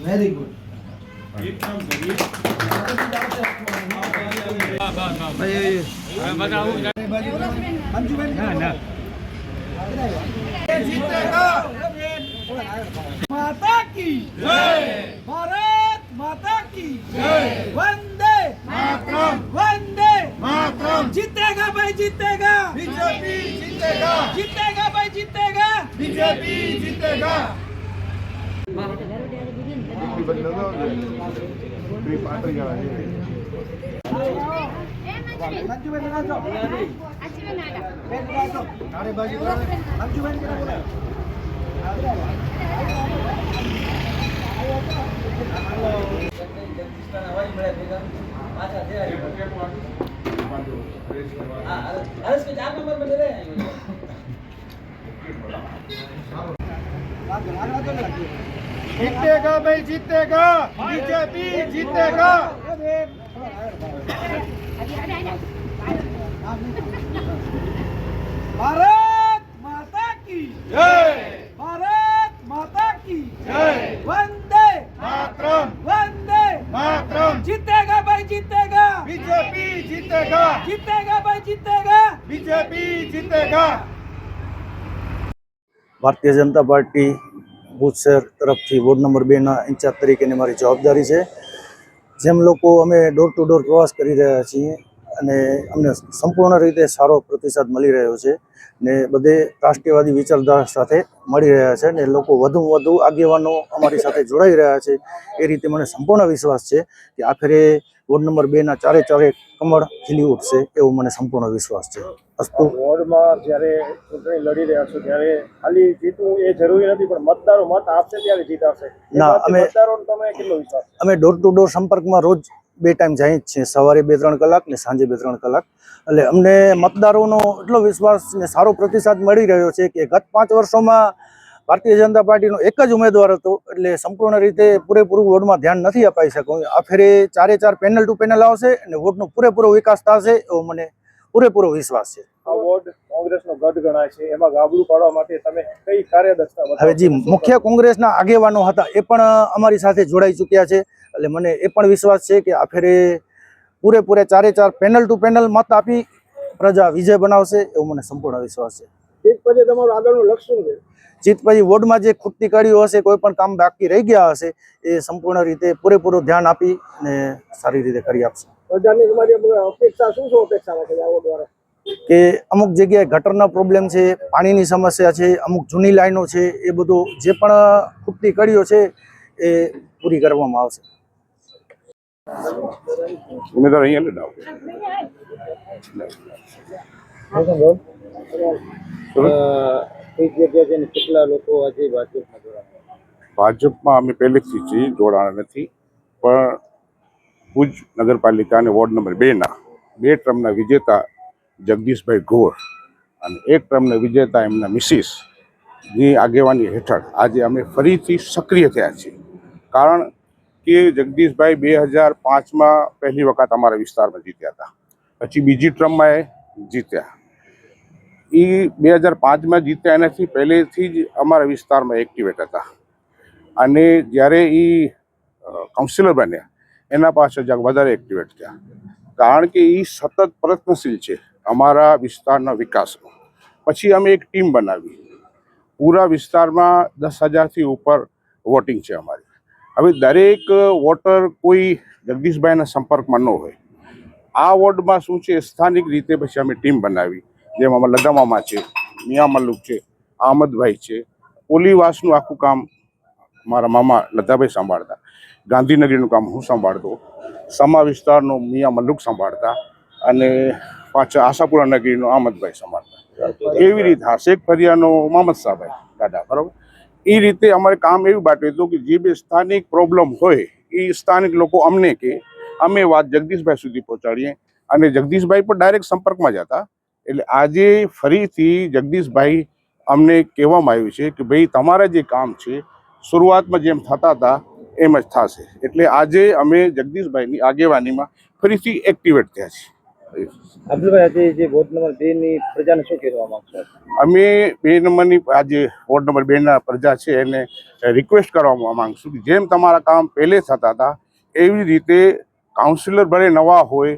Very good. माता की जय, भारत माता की जय, वंदे मातरम, वंदे मातरम। जीतेगा भाई जीतेगा, बीजेपी जीतेगा, जीतेगा भाई जीतेगा, बीजेपी जीतेगा। जीतेगा भाई जीतेगा, बीजेपी जीतेगा। भारत माता की जय, भारत माता की जय, वंदे मातरम, वंदे मातरम। जीतेगा भाई जीतेगा, बीजेपी जीतेगा, जीतेगा भाई जीतेगा, बीजेपी जीतेगा। ભારતીય જનતા પાર્ટી ભુજ શહેર તરફથી વોર્ડ નંબર 2ના ઇન્ચાર્જ તરીકેની મારી જવાબદારી છે. જેમ લોકો અમે ડોર ટુ ડોર પ્રવાસ કરી રહ્યા છીએ અને અમને સંપૂર્ણ રીતે સારો પ્રતિસાદ મળી રહ્યો છે ને બધે રાષ્ટ્રીયવાદી વિચારધારા સાથે મળી રહ્યા છે ને લોકો વધુમાં વધુ આગેવાનો અમારી સાથે જોડાઈ રહ્યા છે. એ રીતે મને સંપૂર્ણ વિશ્વાસ છે કે આખરે વોર્ડ નંબર 2ના ચારે કમળ ખીલી ઉઠશે એવો મને સંપૂર્ણ વિશ્વાસ છે. અસ્તુ. વોર્ડમાં જ્યારે ચૂંટણી લડી રહ્યા છો ત્યારે ખાલી જીતવું એ જરૂરી નથી, પણ મતદારો મત આપશે ત્યારે જીત આવશે. ના, મતદારોનો તમે કેટલો વિશ્વાસ? અમે ડોર ટુ ડોર સંપર્કમાં રોજ 2 ટાઈમ જઈએ જ છીએ, સવારે 2-3 કલાક ને સાંજે 2-3 કલાક. એટલે અમને મતદારોનો એટલો વિશ્વાસ ને સારો પ્રતિસાદ મળી રહ્યો છે કે ગત 5 વર્ષોમાં ભારતીય જનતા પાર્ટીનો એક જ ઉમેદવાર હતો એટલે સંપૂર્ણ રીતે પૂરેપૂરું વોર્ડમાં ધ્યાન નથી અપાઈ શક્યું. આ ફેરે 4 પેનલ ટુ પેનલ આવશે અને વોર્ડનો પૂરેપૂરો વિકાસ થશે એવો મને પૂરેપૂરો વિશ્વાસ છે. આ વોર્ડ કોંગ્રેસનો ગઢ ગણાય છે, એમાં ગાબડું પાડવા માટે તમે કઈ કાર્યદક્ષતા બતાવો? હવે જે મુખ્ય કોંગ્રેસના આગેવાનો હતા એ પણ અમારી સાથે જોડાઈ ચૂક્યા છે એટલે મને એ પણ વિશ્વાસ છે કે આ ફેરે પૂરેપૂરે 4 પેનલ ટુ પેનલ મત આપી પ્રજા વિજય બનાવશે એવો મને સંપૂર્ણ વિશ્વાસ છે. જીત પછી તમારું આગળનું લક્ષ્ય શું છે? જીત પછી વોર્ડમાં જે ખૂટતી કડીઓ હશે, કોઈ પણ કામ બાકી રહી ગયા હશે એ સંપૂર્ણ રીતે પૂરેપૂરું ધ્યાન આપી અને સારી રીતે કરી આપશે. પ્રજાની તમારી અપેક્ષા શું અપેક્ષા રાખે છે આ વોર્ડ દ્વારા? કે અમુક જગ્યાએ ગટરના પ્રોબ્લેમ છે, પાણીની સમસ્યા છે, અમુક જૂની લાઈનો છે, એ બધું જે પણ ખૂટતી કડીઓ છે એ પૂરી કરવામાં આવશે. ઉમેદવાર અહીંયા લેડાવ કેટલા લોકો આજે ભાજપમાં અમે પહેલેથી જ જોડાણા નથી, પણ ભુજ નગરપાલિકા અને વોર્ડ નંબર 2ના 2 ટર્મના વિજેતા જગદીશભાઈ ગોર અને 1 ટર્મના વિજેતા એમના મિસિસની આગેવાની હેઠળ આજે અમે ફરીથી સક્રિય થયા છીએ. કારણ કે જગદીશભાઈ 2005માં પહેલી વખત અમારા વિસ્તારમાં જીત્યા હતા, પછી બીજી ટર્મમાં એ જીત્યા. એ 2005માં જીત્યા એનાથી પહેલેથી જ અમારા વિસ્તારમાં એક્ટિવેટ હતા અને જ્યારે એ કાઉન્સિલર બન્યા એના પાછળ જરાક વધારે એક્ટિવેટ થયા. કારણ કે એ સતત પ્રયત્નશીલ છે અમારા વિસ્તારના વિકાસનો. પછી અમે એક ટીમ બનાવી, પૂરા વિસ્તારમાં 10,000થી ઉપર વોટિંગ છે અમારી. હવે દરેક વોટર કોઈ જગદીશભાઈના સંપર્કમાં ન હોય. આ વોર્ડમાં શું છે, સ્થાનિક રીતે પછી અમે ટીમ બનાવી, જેમાં લગામામાં છે, મિયા મલ્લુક છે, અહમદભાઈ છે, પોલીવાસનું આખું કામ મારા મામા લતાભાઈ સંભાળતા, ગાંધીનગરનું કામ હું સંભાળતો, સમા વિસ્તારનો મિયા મલ્લુક સંભાળતા અને પાછા આશાપુરા નગરીનો અહમદભાઈ સંભાળતા. એવી રીતે શેખ ફરિયાનો મોહમ્મદ સાહેબ દાદા, બરાબર. એ રીતે અમારે કામ એવું બાટ્યું હતું કે જે બી સ્થાનિક પ્રોબ્લેમ હોય એ સ્થાનિક લોકો અમને કે અમે વાત જગદીશભાઈ સુધી પહોંચાડીએ અને જગદીશભાઈ પણ ડાયરેક્ટ સંપર્કમાં જ હતા. એટલે આજે ફરીથી જગદીશભાઈ અમને કહેવામાં આવ્યું છે કે ભાઈ તમારા જે કામ છે શરૂઆતમાં જેમ થતા હતા એમ જ થશે. એટલે આજે અમે જગદીશભાઈની આગેવાનીમાં ફરીથી એક્ટિવેટ થયા છીએ. અબ્દુલભાઈ, આજે જે વોર્ડ નંબર 2 ની પ્રજાને શું કહેવા માંગશો? અમે 2 નંબરની આજે વોર્ડ નંબર 2 ના પ્રજા છે એને રિક્વેસ્ટ કરવા માંગશું કે જેમ તમારા કામ પહેલે થતા હતા એવી રીતે કાઉન્સિલર ભલે નવા હોય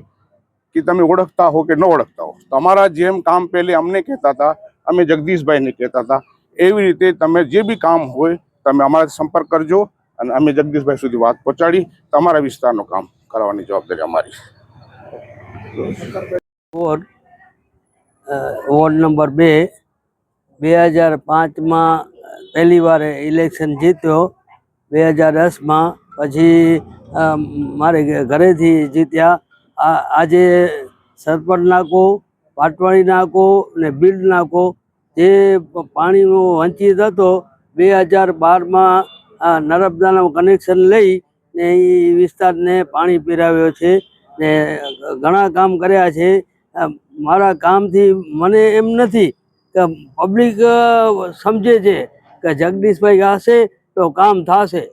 કે તમે ઓળખતા હો કે ન ઓળખતા હો, તમારા જેમ કામ પહેલે અમને કહેતા હતા, અમે જગદીશભાઈને કહેતા હતા, એવી રીતે તમે જે બી કામ હોય તમે અમારાથી સંપર્ક કરજો અને અમે જગદીશભાઈ સુધી વાત પહોંચાડી તમારા વિસ્તારનું કામ કરવાની જવાબદારી અમારી. વોર્ડ નંબર 2 2005માં પહેલી વાર ઇલેક્શન જીત્યો, 2010માં પછી મારે ઘરેથી જીત્યા. આજે સરપંચ નાકો, પાટવાડી નાકો ને બિલ્ડ નાકો જે પાણીનો વંચિત હતો 2012માં નર્મદાનું કનેક્શન લઈ ને એ વિસ્તારને પાણી પીરાવ્યો છે ને ઘણા કામ કર્યા છે. મારા કામથી મને એમ નથી કે પબ્લિક સમજે છે કે જગદીશભાઈ હશે તો કામ થશે,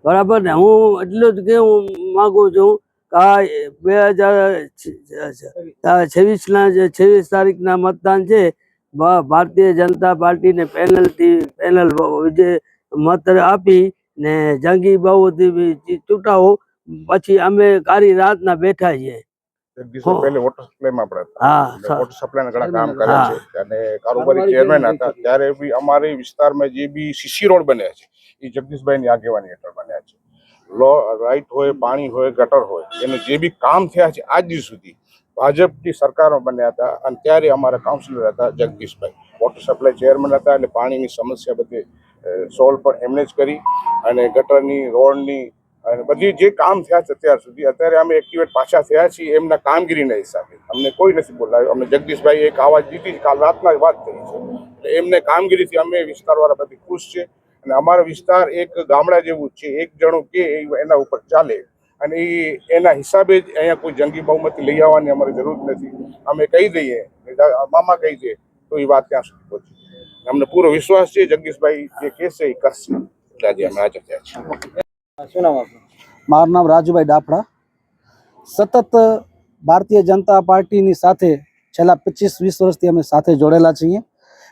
બરાબર ને. હું એટલું જ કહેવું માગું છું કે આ 2026 તારીખના મતદાન છે. ભારતીય જનતા પાર્ટીને પેનલ વિજય મત આપી ને જંગી બહુમતી ચૂંટાવો, પછી અમે કારી રાતના બેઠા છીએ. જગદીશભાઈ પહેલે વોટર સપ્લાયમાં આપણે હા, વોટર સપ્લાયના ઘણા કામ કર્યા છે અને કારોબારી ચેરમેન હતા ત્યારે બી અમારી વિસ્તારમાં જે બી સીસી રોડ બન્યા છે એ જગદીશભાઈની આગેવાની હેઠળ બન્યા છે. લાઇટ હોય, પાણી હોય, ગટર હોય, એને જે બી કામ થયા છે આજ દિવસ સુધી ભાજપની સરકારમાં બન્યા હતા અને ત્યારે અમારા કાઉન્સિલર હતા જગદીશભાઈ, વોટર સપ્લાય ચેરમેન હતા. એટલે પાણીની સમસ્યા બધી સોલ્વ પણ એમને જ કરી અને ગટરની, રોડની અને બધી જે કામ થયા છે અત્યાર સુધી, અત્યારે અમે એક્ટિવેટ પાછા થયા છીએ એમના કામગીરીના હિસાબે. અમને કોઈ નથી બોલાવ્યું. અમને જગદીશભાઈ એક આવાજ દીધી, કાલ રાતના વાત કરી છે. એટલે એમને કામગીરીથી અમે વિસ્તારવાળા બધી ખુશ છે અને અમારો વિસ્તાર એક ગામડા જેવું છે, એક જણું કે એના ઉપર ચાલે અને એના હિસાબે જ અહીંયા કોઈ જંગી બહુમતી લઈ આવવાની અમારી જરૂર નથી. અમે કહી દઈએ, મામા કહી દે તો એ વાત ત્યાં સુધી પહોંચે. અમને પૂરો વિશ્વાસ છે જગદીશભાઈ જે કહેશે એ કરશે. એટલે આજે અમે હાજર થયા છીએ. શું નામ આપનું? મારું નામ રાજુભાઈ ડાફડા. સતત ભારતીય જનતા પાર્ટીની સાથે છેલ્લા 25-20 વર્ષથી અમે સાથે જોડેલા છીએ.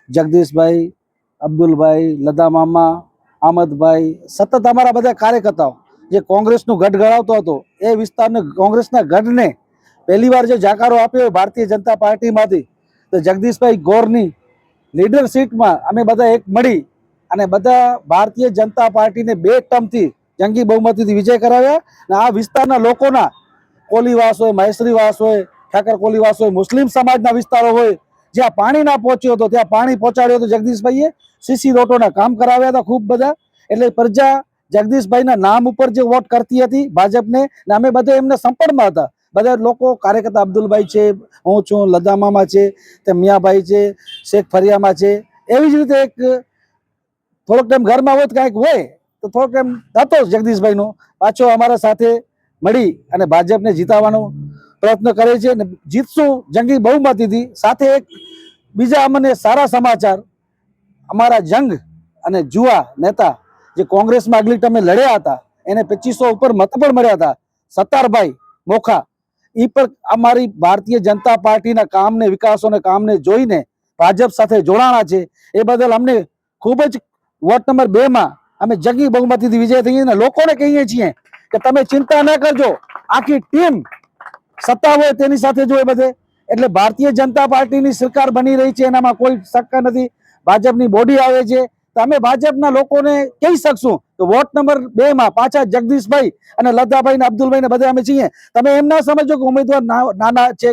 જગદીશભાઈ, અબ્દુલભાઈ, લદા મામા, આમદભાઈ, સતત અમારા બધા કાર્યકર્તાઓ જે કોંગ્રેસનું ગઢ ગણાવતો હતો એ વિસ્તારને, કોંગ્રેસના ગઢને પહેલી વાર જે જાકારો આપ્યો ભારતીય જનતા પાર્ટીમાંથી, તો જગદીશભાઈ ગોરની લીડરશીપમાં અમે બધા એક મળી અને બધા ભારતીય જનતા પાર્ટીને 2 ટર્મથી જંગી બહુમતીથી વિજય કરાવ્યા. અને આ વિસ્તારના લોકોના કોલીવાસ હોય, મહેશ્રીવાસ હોય, ઠાકર કોલીવાસ હોય, મુસ્લિમ સમાજના વિસ્તારો હોય, જ્યાં પાણી ના પહોંચ્યો હતો ત્યાં પાણી પહોંચાડ્યો હતો જગદીશભાઈએ. સીસી રોડોના કામ કરાવ્યા હતા ખૂબ બધા. એટલે પ્રજા જગદીશભાઈના નામ ઉપર જે વોટ કરતી હતી ભાજપને, ને અમે બધા એમના સંપર્કમાં હતા. બધા લોકો કાર્યકર્તા, અબ્દુલભાઈ છે, હું છું, લદા મામા છે, તે મિયાભાઈ છે, શેખ ફરિયામાં છે. એવી જ રીતે એક થોડોક ટાઈમ ઘરમાં હોય તો કાંઈક હોય તો થોડોક ટાઈમ હતો જગદીશભાઈનો, પાછો અમારા સાથે મળી અને ભાજપને જીતાવવાનો પ્રયત્ન કરે છે અને જીતશું જંગી બહુમતીથી. સાથે એક બીજા અમને સારા સમાચાર, અમારા જંગ અને જુવા નેતા જે કોંગ્રેસમાં આગલી ટર્મે લડ્યા હતા એને 2500 ઉપર મત પણ મળ્યા હતા, સત્તારભાઈ મોખા, એ પણ અમારી ભારતીય જનતા પાર્ટીના કામને, વિકાસોને કામને જોઈને ભાજપ સાથે જોડાણા છે. એ બદલ અમને ખૂબ જ વોર્ડ નંબર 2માં અમે જંગી બહુમતીથી વિજય થઈએ અને લોકોને કહીએ છીએ કે તમે ચિંતા ન કરજો, આખી ટીમ સત્તા હોય તેની સાથે જોઈએ બધે. એટલે ભારતીય જનતા પાર્ટીની સરકાર બની રહી છે એનામાં કોઈ શંકા નથી. ભાજપની બોડી આવે છે તો અમે ભાજપના લોકોને કહી શકશું કે વોર્ડ નંબર 2માં પાછા જગદીશભાઈ અને લદાભાઈ ને અબ્દુલભાઈ ને બધા અમે છીએ. તમે એમ ના સમજો કે ઉમેદવાર નાના છે,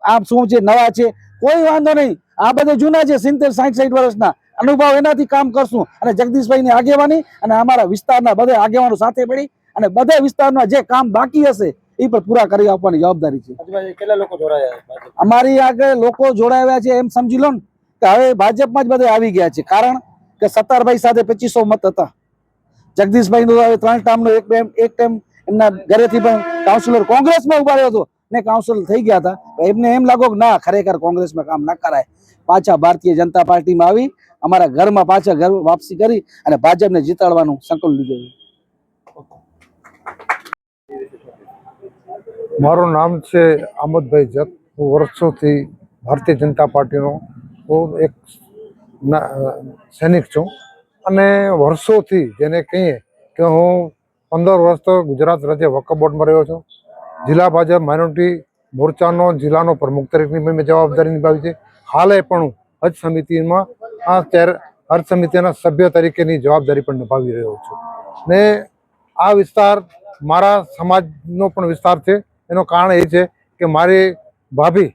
આમ શું છે, નવા છે, કોઈ વાંધો નહીં. આ બધા જૂના છે, 70-60 વર્ષના અનુભવ, એનાથી કામ કરશું. અને જગદીશભાઈની આગેવાની અને અમારા વિસ્તારના બધા આગેવાનો સાથે મળી અને બધા વિસ્તારના જે કામ બાકી હશે એ પણ પૂરા કરી આપવાની જવાબદારી છે. કેટલા લોકો જોડાયા? અમારી આગળ લોકો જોડાયા છે એમ સમજી લો ને કે હવે ભાજપમાં જ બધા આવી ગયા છે. કારણ કે સત્તારભાઈ સાથે 2500 મત હતા. જગદીશભાઈનો હવે 3 ટર્મનો એક ટાઈમ એમના ઘરેથી પણ કાઉન્સિલર કોંગ્રેસમાં ઉભા રહ્યો હતો ને કાઉન્સિલર થઈ ગયા હતા. એમને એમ લાગો કે ના, ખરેખર કોંગ્રેસમાં કામ ના કરાય, પાછા ભારતીય જનતા પાર્ટીમાં આવી અમારા ઘરમાં પાછા ઘર વાપસી કરી અને ભાજપને જીતાડવાનું સંકલ્પ લીધો. મારું નામ છે આમોદભાઈ જત. હું વર્ષોથી ભારતીય જનતા પાર્ટીનો હું એક સૈનિક છું અને વર્ષોથી જેને કહીએ કે હું 15 વર્ષ તો ગુજરાત રાજ્ય વકફ બોર્ડમાં રહ્યો છું. જિલ્લા ભાજપ માઇનોરિટી મોરચાનો જિલ્લાનો પ્રમુખ તરીકેની મેં જવાબદારી નિભાવી છે. હાલે પણ હું હજ સમિતિમાં હજ સમિતિના સભ્ય તરીકેની જવાબદારી પણ નિભાવી રહ્યો છું. ને આ વિસ્તાર મારા સમાજનો પણ વિસ્તાર છે. એનું કારણ એ છે કે મારી ભાભી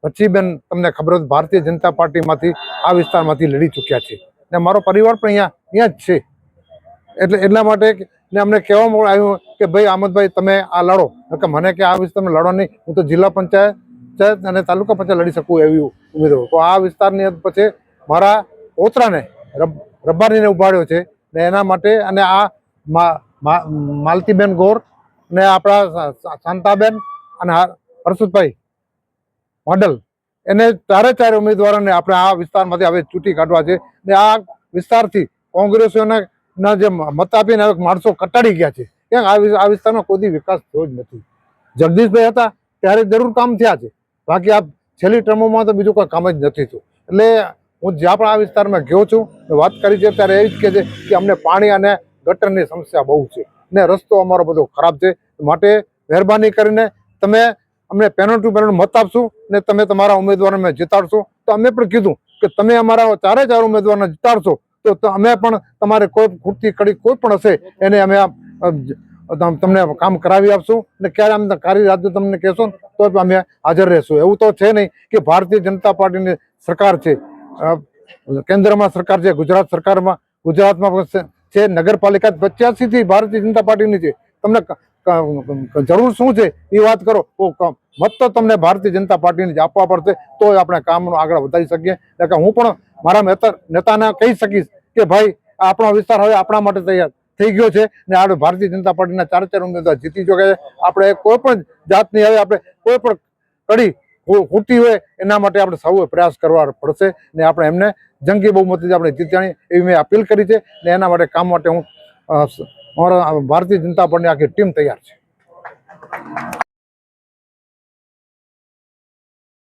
બચ્ચીબેન, તમને ખબર હોય, ભારતીય જનતા પાર્ટીમાંથી આ વિસ્તારમાંથી લડી ચૂક્યા છે ને મારો પરિવાર પણ અહીંયા જ છે. એટલા માટે ને અમને કહેવામાં આવ્યું કે ભાઈ આમદભાઈ તમે આ લડો, કે મને કે આ વિસ્તારમાં લડો નહીં, હું તો જિલ્લા પંચાયત અને તાલુકા પંચાયત લડી શકું એવી ઉમેદ હોય. તો આ વિસ્તારની પછી મારા પોતરાને રબારીને ઉભાડ્યો છે ને એના માટે. અને આ માલતીબેન ગોર ને આપણા શાંતાબેન અને હર્ષદભાઈ મોડલ, એને ચારે ઉમેદવારોને આપણે આ વિસ્તારમાંથી હવે ચૂંટી કાઢવા છે. ને આ વિસ્તારથી કોંગ્રેસીઓના જે મત આપીને માણસો કટાડી ગયા છે. કેમ આ વિસ્તારમાં કોઈ વિકાસ થયો જ નથી. જગદીશભાઈ હતા ત્યારે જરૂર કામ થયા છે, બાકી આ છેલ્લી ટર્મોમાં તો બીજું કોઈ કામ જ નથી થયું. એટલે હું જ્યાં પણ આ વિસ્તારમાં ગયો છું વાત કરી છે ત્યારે એવી જ કહે છે કે અમને પાણી અને ગટરની સમસ્યા બહુ છે ને રસ્તો અમારો બધો ખરાબ છે. માટે મહેરબાની કરીને તમે અમને પેનલ ટુ પેનલ મત આપશું ને તમે તમારા ઉમેદવારોને જીતાડશો. તો અમે પણ કીધું કે તમે અમારા ચારે ઉમેદવારોને જીતાડશો તો અમે પણ તમારે કોઈ ખૂટતી કડી કોઈ પણ હશે એને અમે તમને કામ કરાવી આપશું ને ક્યારે અમે કાર્ય રાજ્ય તમને કહેશો તો અમે હાજર રહેશું. એવું તો છે નહીં કે ભારતીય જનતા પાર્ટીની સરકાર છે, કેન્દ્રમાં સરકાર છે, ગુજરાતમાં છે, નગરપાલિકા 85 થી ભારતીય જનતા પાર્ટીની છે. તમને જરૂર શું છે એ વાત કરો. મત તો તમને ભારતીય જનતા પાર્ટીને જ આપવા પડશે, તો આપણે કામનું આગળ વધારી શકીએ. એટલે હું પણ મારા નેતાને કહી શકીશ કે ભાઈ આપણો વિસ્તાર હવે આપણા માટે તૈયાર થઈ ગયો છે ને આપણે ભારતીય જનતા પાર્ટીના ચારે ઉમેદવાર જીતી ચૂક્યા છે. આપણે કોઈ પણ જાતની હવે આપણે કોઈ પણ કડી ખૂટી હોય એના માટે આપણે સૌએ પ્રયાસ કરવા પડશે ને આપણે એમને જંગી બહુમતીથી આપણે જીત્યાણી એવી મેં અપીલ કરી છે ને એના માટે કામ માટે હું ભારતીય જનતા પાર્ટીની આખી ટીમ તૈયાર છે.